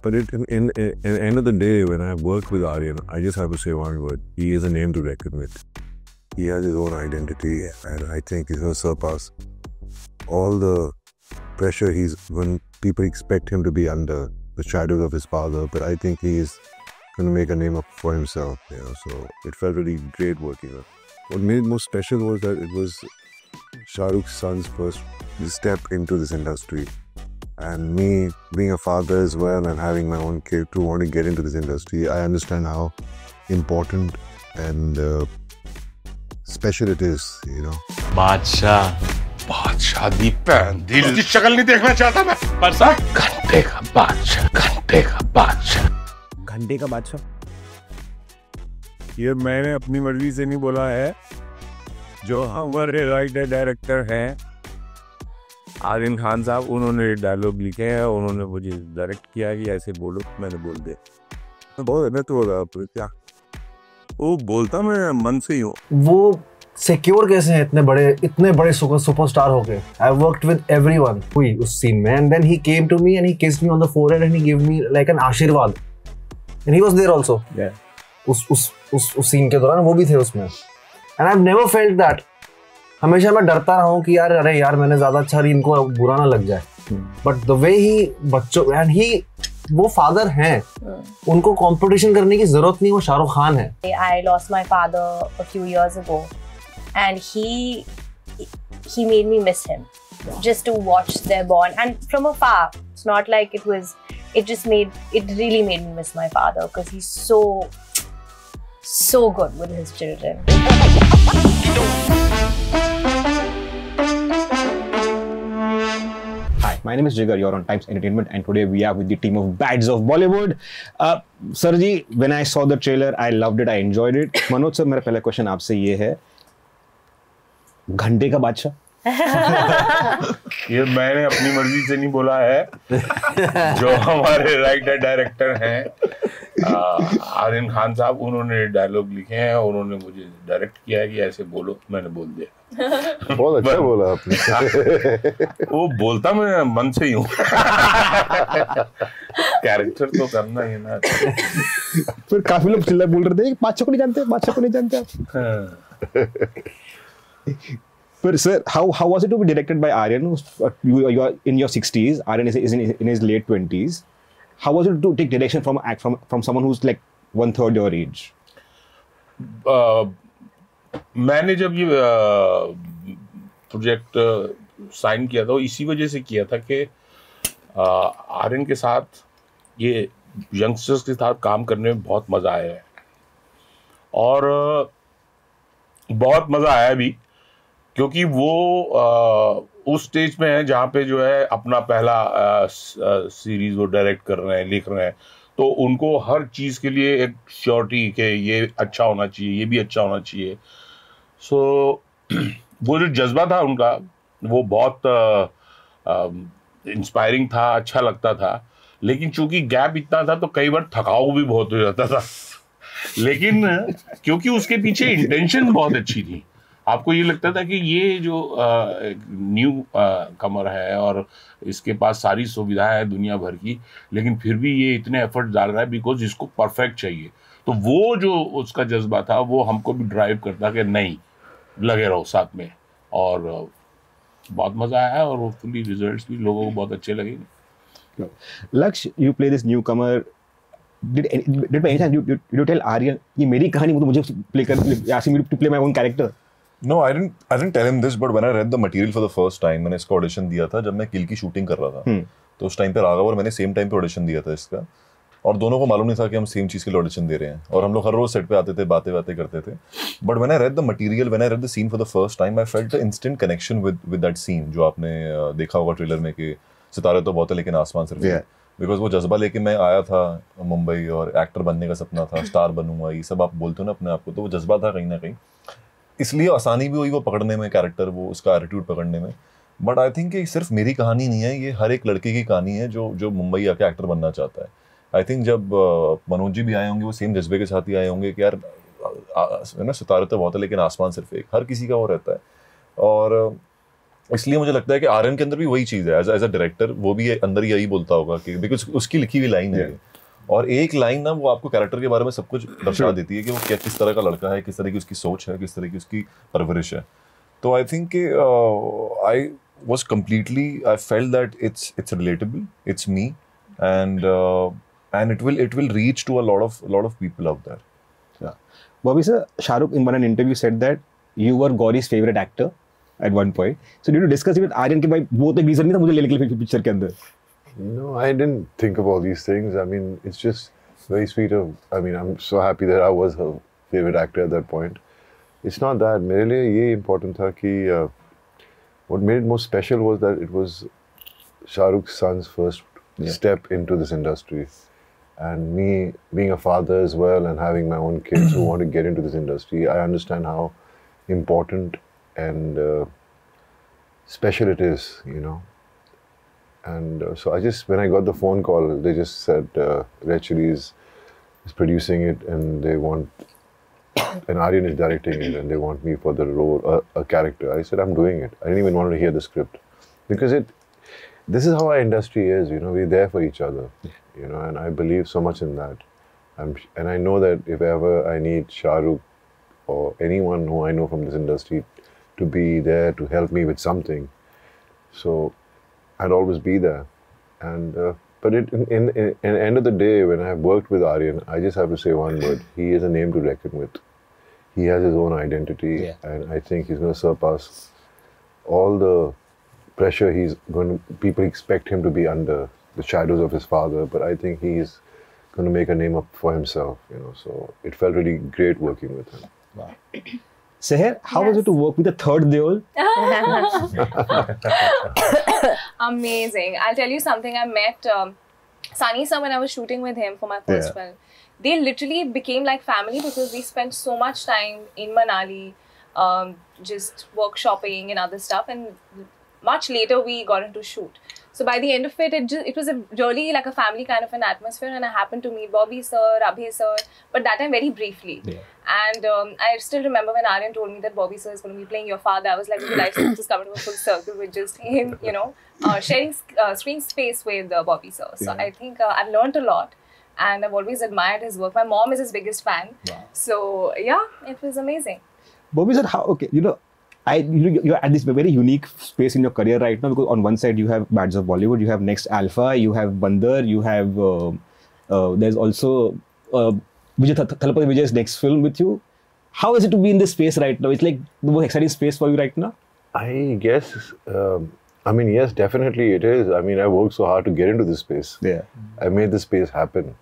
But in the end of the day, when I work with Aryan, I just have to say one word: he is a name to reckon with. He has his own identity, and I think he's going to surpass all the pressure when people expect him to be under the shadows of his father. But I think he's going to make a name up for himself. So it felt really great working with him. What made it most special was that it was Shah Rukh's son's first step into this industry. And me being a father as well and having my own kid to want to get into this industry, I understand how important and special it is, बादशाह दी भैन दी उसकी शक्ल नहीं देखना चाहता मैं पर साहब घंटे का बादशाह ये मैंने अपनी मर्जी से नहीं बोला है, जो हमारे राइटर डायरेक्टर हैं आर्यन खान साहब, उन्होंने डायलॉग लिखे हैं, उन्होंने मुझे डायरेक्ट किया कि ऐसे बोलो, मैंने बोल दे। बहुत मेहनत हो रहा है क्या वो बोलता मैं मन से ही हूँ। वो सिक्योर कैसे हैं इतने बड़े सुपरस्टार हो गए। आई वर्कड विद एवरीवन हुई उस सीन में, and then he came to me and he kissed me on the forehead and he give me like an aashirwad, and he was there also उस सीन के दौरान, वो भी थे उसमें। And I have never felt that. हमेशा मैं डरता रहा हूँ कि अरे यार मैंने ज्यादा अच्छा रही, इनको बुरा ना लग जाए। बट द वे ही बच्चों एंड ही वो फादर हैं, उनको कंपटीशन करने की जरूरत नहीं, वो शाहरुख खान है। I lost my father a few years ago and he made me miss him just to watch their bond, and from afar. It's not like it really made me miss my father because he's so good with his children. Hi, my name is Jigar. You're on Times Entertainment, and today we are with the team of Bads of Bollywood. Sarji, when I saw the trailer, I loved it. I enjoyed it. Manoj sir, मेरा पहला question आपसे ये है, घंटे का बादशाह ये मैंने अपनी मर्जी से नहीं बोला है, जो हमारे राइटर डायरेक्टर हैं आर्यन खान साहब, उन्होंने डायलॉग लिखे हैं, उन्होंने मुझे डायरेक्ट किया है कि ऐसे बोलो, मैंने बोल दिया। बहुत अच्छा बोला आपने। वो बोलता मैं मन से ही हूँ। कैरेक्टर तो करना ही ना। फिर काफी लोग चिल्ला बोल रहे थे बादशाह को नहीं जानते आप। But sir, how was it to be directed by Aryan? You are in your 60s. Aryan is in his late 20s. How was it to take direction from someone who's like 1/3 your age? मैंने जब ये project sign किया था, वो इसी वजह से किया था कि आर्यन के साथ, ये यंगस्टर्स के साथ काम करने में बहुत मज़ा आया है, और बहुत मज़ा आया भी, क्योंकि वो उस स्टेज में है जहाँ पे जो है अपना पहला सीरीज वो डायरेक्ट कर रहे हैं, लिख रहे हैं, तो उनको हर चीज़ के लिए एक श्योरिटी कि ये अच्छा होना चाहिए, ये भी अच्छा होना चाहिए। सो वो जो जज्बा था उनका, वो बहुत इंस्पायरिंग था, अच्छा लगता था। लेकिन चूंकि गैप इतना था तो कई बार थकाऊ भी बहुत हो जाता था। लेकिन क्योंकि उसके पीछे इंटेंशन बहुत अच्छी थी, आपको ये लगता था कि ये जो न्यू कमर है और इसके पास सारी सुविधाएं हैं दुनिया भर की, लेकिन फिर भी ये इतने एफर्ट डाल रहा है बिकॉज इसको परफेक्ट चाहिए। तो वो जो उसका जज्बा था वो हमको भी ड्राइव करता कि नहीं, लगे रहो साथ में, और बहुत मज़ा आया, और होपफुली रिजल्ट्स भी लोगों को बहुत अच्छे लगेंगे। Laksh, you play this newcomer. Did by any chance you tell Aryan ये मेरी कहानी, मुझे play कर, ask me to play my own character? No, I didn't tell him this, but when I read the material for the first time, मैंने इसका audition दिया था जब मैं किल की शूटिंग कर रहा था, तो उस टाइम पे राघव और मैंने सेम टाइम पे ऑडिशन दिया था इसका, और दोनों को मालूम नहीं था कि हम सेम चीज़ के लिए ऑडिशन दे रहे हैं, और हम लोग हर रोज सेट पे आते थे, बातें करते थे। But when I read the material, when I read the scene for the first time, I felt the instant connection with that scene, जो आपने देखा होगा ट्रेलर में कि सितारे तो बहुत है लेकिन आसमान सिर्फ है। बिकॉज वो जज्बा लेके मैं आया था मुंबई, और एक्टर बनने का सपना था, स्टार बनूंगा, ये सब आप बोलते हो ना अपने आप को, तो वो जज्बा था कहीं ना कहीं, इसलिए आसानी भी हुई वो पकड़ने में, कैरेक्टर, वो उसका एटीट्यूड पकड़ने में। बट आई थिंक कि सिर्फ मेरी कहानी नहीं है, ये हर एक लड़के की कहानी है जो मुंबई आके एक्टर बनना चाहता है। आई थिंक जब मनोज जी भी आए होंगे, वो सेम जज्बे के साथ ही आए होंगे कि यार ना सितारे तो बहुत है लेकिन आसमान सिर्फ एक, हर किसी का वो रहता है। और इसलिए मुझे लगता है कि आर्यन के अंदर भी वही चीज है, एज अ डायरेक्टर वो भी अंदर यही बोलता होगा कि बिकॉज उसकी लिखी हुई लाइन है और एक लाइन ना वो आपको कैरेक्टर के बारे में सब कुछ दर्शा देती है कि वो क्या किस तरह का लड़का है, किस तरह की उसकी सोच है, किस तरह की उसकी परवरिश है. तो I think I was completely, I felt that it's relatable, it's me, and it will reach to a lot of people out there. Yeah. Bobby sir, Shahrukh in one interview said that you were Gauri's favorite actor at one point. So did you discuss it with Aryan कि भाई वो तो एक reason नहीं था मुझे लेने के लिए पिक्चर के अंदर? No, I didn't think of all these things. I mean, it's just very sweet of. I mean, I'm so happy that I was her favorite actor at that point. It's not that. मेरे लिए ये important था कि what made it most special was that it was Shah Rukh's son's first step into this industry. And me being a father as well and having my own kids who want to get into this industry, I understand how important and special it is, you know. And so when I got the phone call, they just said Red Chilli is producing it and they want, and Aryan is directing it and they want me for the role, a character. I said, I'm doing it. I didn't even want to hear the script. Because this is how our industry is, you know, we're there for each other, you know, and I believe so much in that. And I know that if ever I need Shah Rukh or anyone who I know from this industry to be there to help me with something, so I'd always be there. And but in the end of the day, when I've worked with Aryan, I just have to say one word: he is a name to reckon with. He has his own identity, and I think he's going to surpass all the pressure people expect him to be under, the shadows of his father. But I think he's going to make a name up for himself, you know. So it felt really great working with him. Wow. Seher, how was it to work with the third Deol? Amazing. I'll tell you something. I met Sunny sir when I was shooting with him for my first film. They literally became like family because we spent so much time in Manali, just workshopping and other stuff. And much later we got into shoot. So by the end of it, it was really like a family kind of an atmosphere, and I happened to meet Bobby sir, Abhay sir, but that time very briefly. And I still remember when Aryan told me that Bobby sir is going to be playing your father. I was like, the life just coming to a full circle with just him, you know, sharing screen space with Bobby sir. So I think I've learned a lot, and I've always admired his work. My mom is his biggest fan. So yeah, it was amazing. Bobby sir, you know, you're at this very unique space in your career right now, because on one side you have Badge of Bollywood, you have Next Alpha, you have Bandar, you have there's also Thalapathy Vijay's next film with you. How is it to be in this space right now? It's like the most exciting space for you right now? I guess, I mean, yes, definitely it is. I mean, I worked so hard to get into this space. I made this space happen,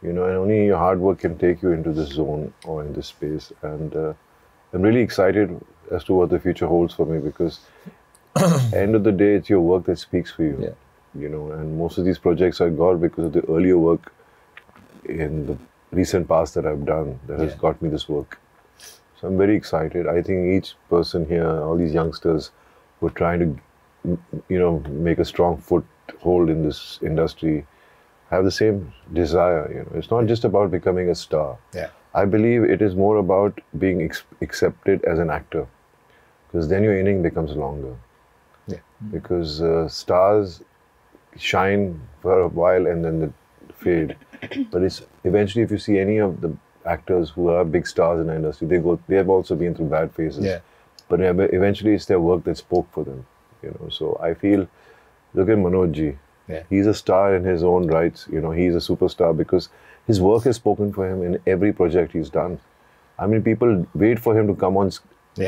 you know, and only your hard work can take you into this zone or in this space. And I'm really excited as to what the future holds for me, because end of the day, it's your work that speaks for you, you know, and most of these projects I got because of the earlier work in the recent past that I've done that has got me this work. So I'm very excited. I think each person here, all these youngsters who are trying to, you know, make a strong foothold in this industry have the same desire, you know. It's not just about becoming a star. I believe it is more about being accepted as an actor, because then your inning becomes longer. Because stars shine for a while and then they fade. But it's eventually, if you see any of the actors who are big stars in the industry, they have also been through bad phases. But eventually it's their work that spoke for them, you know. So I feel, look at Manoj ji. He's a star in his own rights, you know. He's a superstar because his work has spoken for him in every project he's done. I mean, people wait for him to come on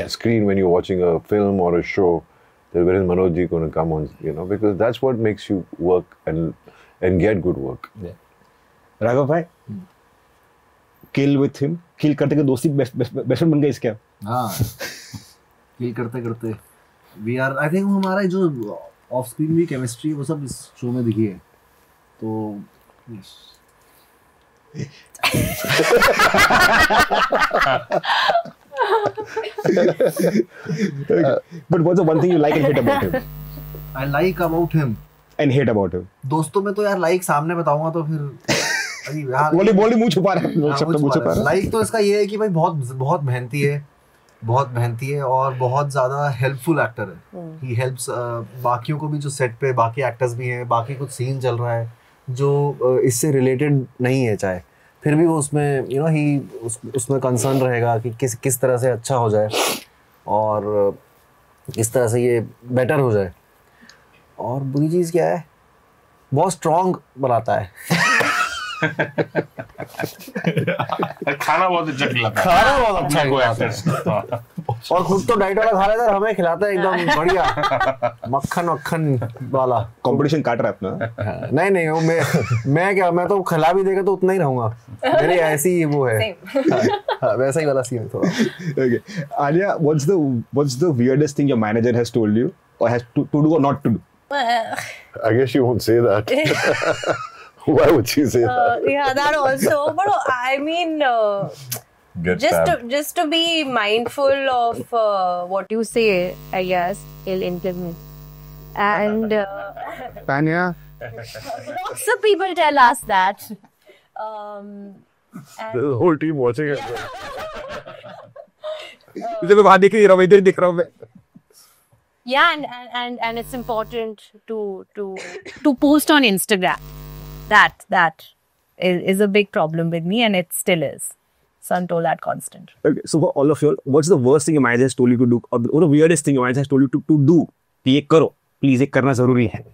screen when you're watching a film or a show. That when is Manoj ji going to come on, you know, because that's what makes you work and get good work. Raghav bhai, kill with him, kill करते के दोस्ती best friend बन गए इसके? हाँ, kill करते करते we are, I think हमारा जो off screen भी chemistry वो सब इस show में दिखी है, तो But what's the one thing you like and hate about him? I like about him and hate about him. दोस्तों में तो यार like सामने बताऊंगा तो फिर बोली मुंह छुपा रहा है। लाइक तो इसका ये है कि भाई बहुत मेहनती है, बहुत मेहनती है और बहुत ज़्यादा हेल्पफुल एक्टर है. ही हेल्प्स बाकियों को भी, जो सेट पे बाकी एक्टर्स भी हैं, बाकी कुछ सीन चल रहा है जो इससे रिलेटेड नहीं है चाहे, फिर भी वो उसमें ही उसमें कंसर्न रहेगा कि किस तरह से अच्छा हो जाए और किस तरह से ये बेटर हो जाए. और बुरी चीज़ क्या है, बहुत स्ट्रॉन्ग बनाता है. खाना बहुत अच्छा खिलाता है. खाना बहुत अच्छा खिलाता है और खुद तो डाइट वाला खा लेता है, हमें खिलाता है एकदम बढ़िया मक्खन वाला. कंपटीशन काट रहा है अपना. नहीं वो मैं तो खिला भी देगा तो उतना ही रहूंगा. मेरी ऐसी वो है. वैसा ही वाला सीन थोड़ा. Okay, Alia, what's the weirdest thing your manager has told you or has to do or not to do? I guess she won't say that. Why would she say that? Yeah, that also. But I mean, just to be mindful of what you say, I guess, he'll implement. And Tanya? lots of people tell us that. There's a whole team watching it. इधर मैं बाहर दिख रही हूँ, इधर दिख रहा हूँ मैं. Yeah, and it's important to post on Instagram. That is a big problem with me, and it still is. So I'm told that constant. Okay, so for all of you, what's the worst thing your manager has told you to do, or the weirdest thing your manager has told you to do? कि ये करो, please, ये करना जरूरी है.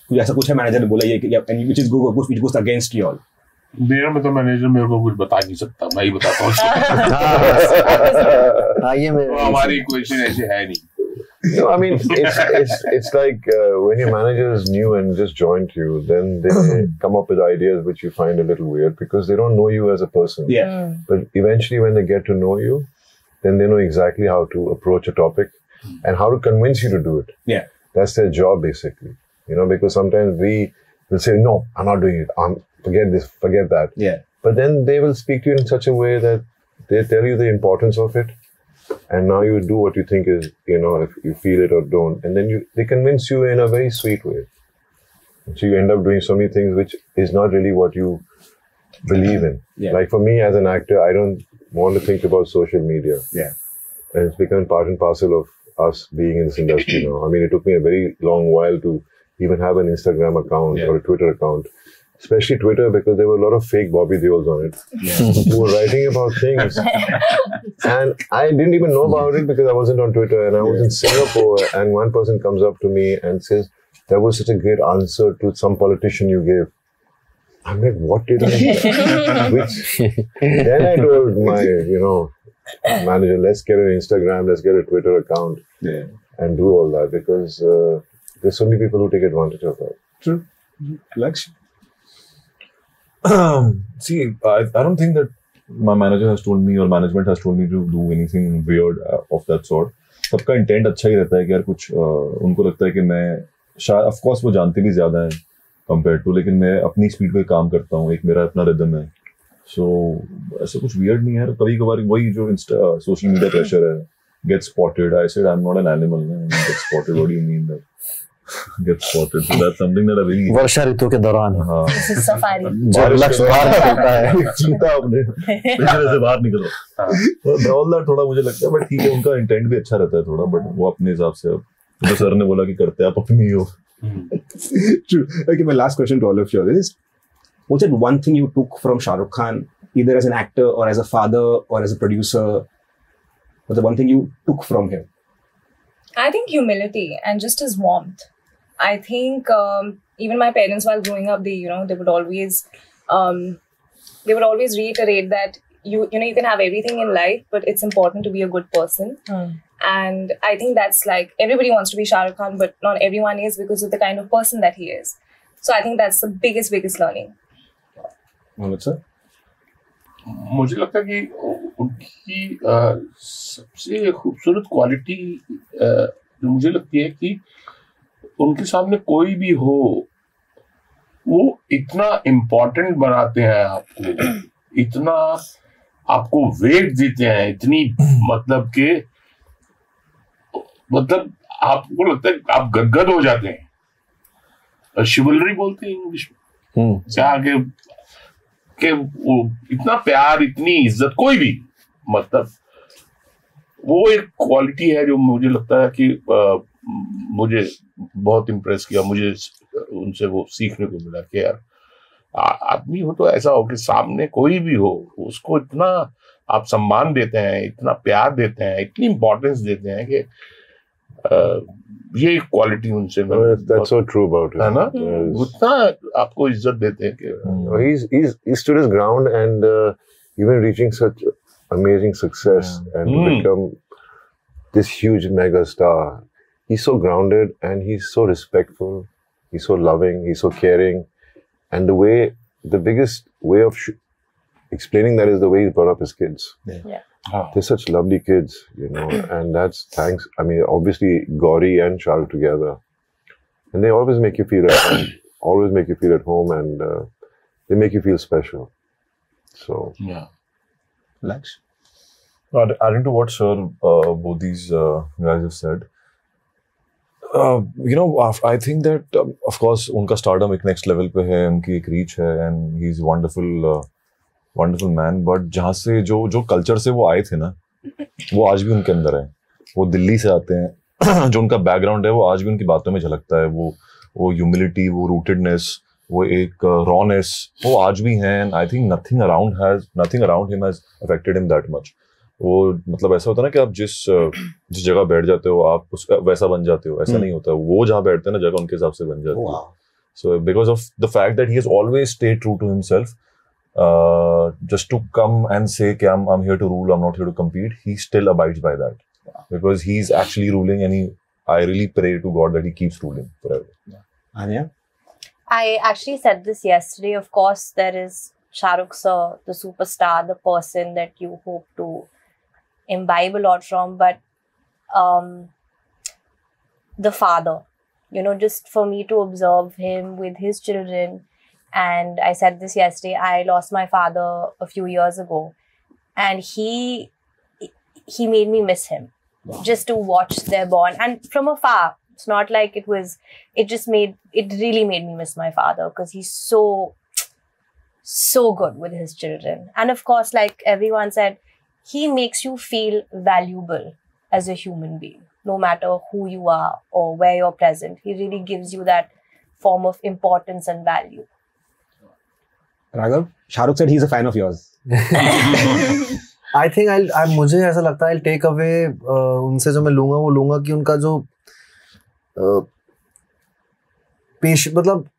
कुछ ऐसा कुछ है मैनेजर ने बोला ये कि which goes against you all. मेरा मतलब मैनेजर मेरे को कुछ बता नहीं सकता, मैं ही बताता हूँ. हमारी क्वेश्चन ऐसे है नहीं. No, I mean, it's like when your manager is new and just joined you, then they come up with ideas which you find a little weird because they don't know you as a person. Yeah. But eventually when they get to know you, then they know exactly how to approach a topic and how to convince you to do it. Yeah. That's their job basically. Because sometimes we will say, no, I'm not doing it. Forget this, forget that. Yeah. But then they will speak to you in such a way that they tell you the importance of it. And now you do what you think is, if you feel it or don't. And then they convince you in a very sweet way. So you end up doing so many things which is not really what you believe in. Yeah. Like for me as an actor, I don't want to think about social media. Yeah. And it's become part and parcel of us being in this industry now. I mean, it took me a very long while to even have an Instagram account or a Twitter account. Especially Twitter, because there were a lot of fake Bobby Deols on it who were writing about things. And I didn't even know about it because I wasn't on Twitter and I was in Singapore, and one person comes up to me and says, that was such a great answer to some politician you gave. I'm like, what did I do? Then I told my, manager, let's get an Instagram, let's get a Twitter account and do all that, because there's so many people who take advantage of that. True. Laksh? See, I don't think that my manager has told me or management has told me to do anything weird of that sort. सबका intent अच्छा ही रहता है कि यार कुछ उनको लगता है कि मैं शायद ऑफ कोर्स वो जानते भी ज्यादा है कंपेयर टू, लेकिन मैं अपनी स्पीड पे काम करता हूँ, एक मेरा अपना रिदम है. सो ऐसा कुछ वियर्ड नहीं है. कभी कभार वही जो सोशल मीडिया प्रेशर है, get spotted. I said I'm not an animal. Get spotted. What do you mean that? Get spotted. So that's something that I really. वर्षा ऋतु के दौरान. हाँ. सफारी. जब लक्ष्य बाहर निकलता है. चीता अपने पिंजरे से बाहर निकल रहा है. तो all that थोड़ा मुझे लगता है, but ठीक है, उनका इंटेंट भी अच्छा रहता है थोड़ा, but वो अपने हिसाब से अब जो सर ने बोला कि करते हैं आप अपनी हो. True. Okay, my last question to all of you is, what's that one thing you took from Shah Rukh Khan, either as an actor or as a father or as a producer? What's the one thing you took from him? I think humility and just his warmth. I think even my parents, while growing up, they would always reiterate that you can have everything in life, but it's important to be a good person. And I think that's like, everybody wants to be Shah Rukh Khan, but not everyone is, because of the kind of person that he is. So I think that's the biggest learning. Mohammed sir? मुझे लगता है कि उनकी सबसे खूबसूरत quality जो मुझे लगती है कि उनके सामने कोई भी हो, वो इतना इम्पोर्टेंट बनाते हैं आपको, इतना आपको वेट देते हैं, इतनी मतलब आपको लगता है आप गदगद हो जाते हैं. शिवलरी बोलते हैं इंग्लिश में, क्या कि वो इतना प्यार, इतनी इज्जत, कोई भी मतलब वो एक क्वालिटी है जो मुझे लगता है कि मुझे बहुत इम्प्रेस किया, मुझे उनसे वो सीखने को मिला कि यार आदमी हो तो ऐसा हो कि सामने कोई भी हो उसको इतना आप सम्मान देते हैं, इतना प्यार देते हैं, इतनी इम्पोर्टेंस देते हैं कि ये क्वालिटी उनसे That's so true about him. है ना, उतना आपको इज्जत देते हैं कि He stood his ground and even reaching such amazing success and to become this huge mega star. He's so grounded and he's so respectful. He's so loving. He's so caring. And the biggest way of explaining that is the way he brought up his kids. Yeah. They're such lovely kids, you know, and that's thanks. I mean, obviously, Gauri and Shahrukh together. And they always make you feel at home. Always make you feel at home, and they make you feel special. So, yeah. Laksh? Adding to what Sir, both these guys have said, you know, I think that, of course, unka stardom ek next level pe hai, unki ek reach hai, and he's wonderful, wonderful man. But जहाँ से जो culture से वो आए थे ना, वो आज भी उनके अंदर है. वो दिल्ली से आते हैं, जो उनका background है, वो आज भी उनकी बातों में झलकता है. वो humility, वो rootedness, वो एक rawness, वो आज भी है. And I think nothing around him has affected him that much. वो मतलब ऐसा होता है ना कि आप जिस जगह बैठ जाते हो आप उसका वैसा बन जाते हो, ऐसा नहीं होता. वो जहाँ बैठते हैं ना जगह उनके हिसाब से बन जाती है. So because of the fact that he has always stayed true to himself, just to come and say कि I'm here to rule, I'm not here to compete, he still abides by that. Because he's actually ruling, and I really pray to God that he keeps ruling forever. Anya? I actually said this yesterday. Of course, there is Shahrukh sir, the superstar, the person that you hope to imbibe a lot from, but the father, you know, just for me to observe him with his children. And I said this yesterday, I lost my father a few years ago, and he made me miss him. Wow. Just to watch their bond, and from afar. It's not like it really made me miss my father, because he's so good with his children. And of course, like everyone said, he makes you feel valuable as a human being, no matter who you are or where you're present. He really gives you that form of importance and value. Raghav, Shahrukh said he's a fan of yours. I think मुझे ऐसा लगता है I'll take away उनसे जो मैं लूँगा कि उनका जो मतलब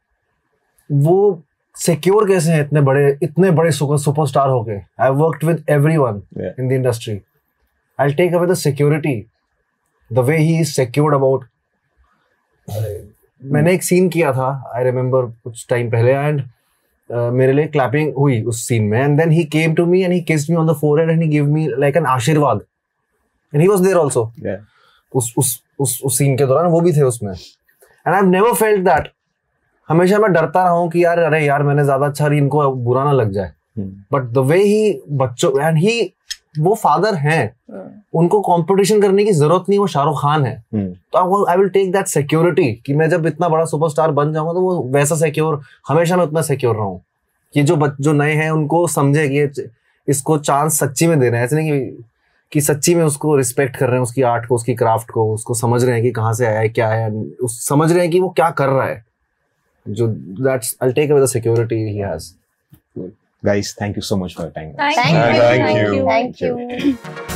वो secure कैसे हैं इतने बड़े superstar हो गए. I've worked with everyone in the industry. I'll take away the security, the way he is secured about. मैंने एक scene किया था, I remember कुछ time पहले, and मेरे लिए clapping हुई उस scene में, and then he came to me and he kissed me on the forehead and he gave me like an आशीर्वाद, and he was there also. Yeah. उस scene के दौरान वो भी थे उसमें, and I've never felt that. हमेशा मैं डरता रहा हूँ कि अरे यार मैंने ज्यादा अच्छा रही, इनको बुरा ना लग जाए. But the way he बच्चों and वो फादर हैं, उनको कंपटीशन करने की जरूरत नहीं, वो शाहरुख खान है. तो I will take that security कि मैं जब इतना बड़ा सुपरस्टार बन जाऊंगा तो वो वैसा सिक्योर, हमेशा मैं उतना सिक्योर रहूं कि जो नए हैं उनको समझे कि इसको चांस सच्ची में दे रहे हैं. ऐसे नहीं कि सच्ची में उसको रिस्पेक्ट कर रहे हैं, उसकी आर्ट को, उसकी क्राफ्ट को, उसको समझ रहे हैं कि कहाँ से आया है, क्या है, समझ रहे हैं कि वो क्या कर रहा है. जो that's I will take away the security he has. Guys, thank you so much for your time. Thank you.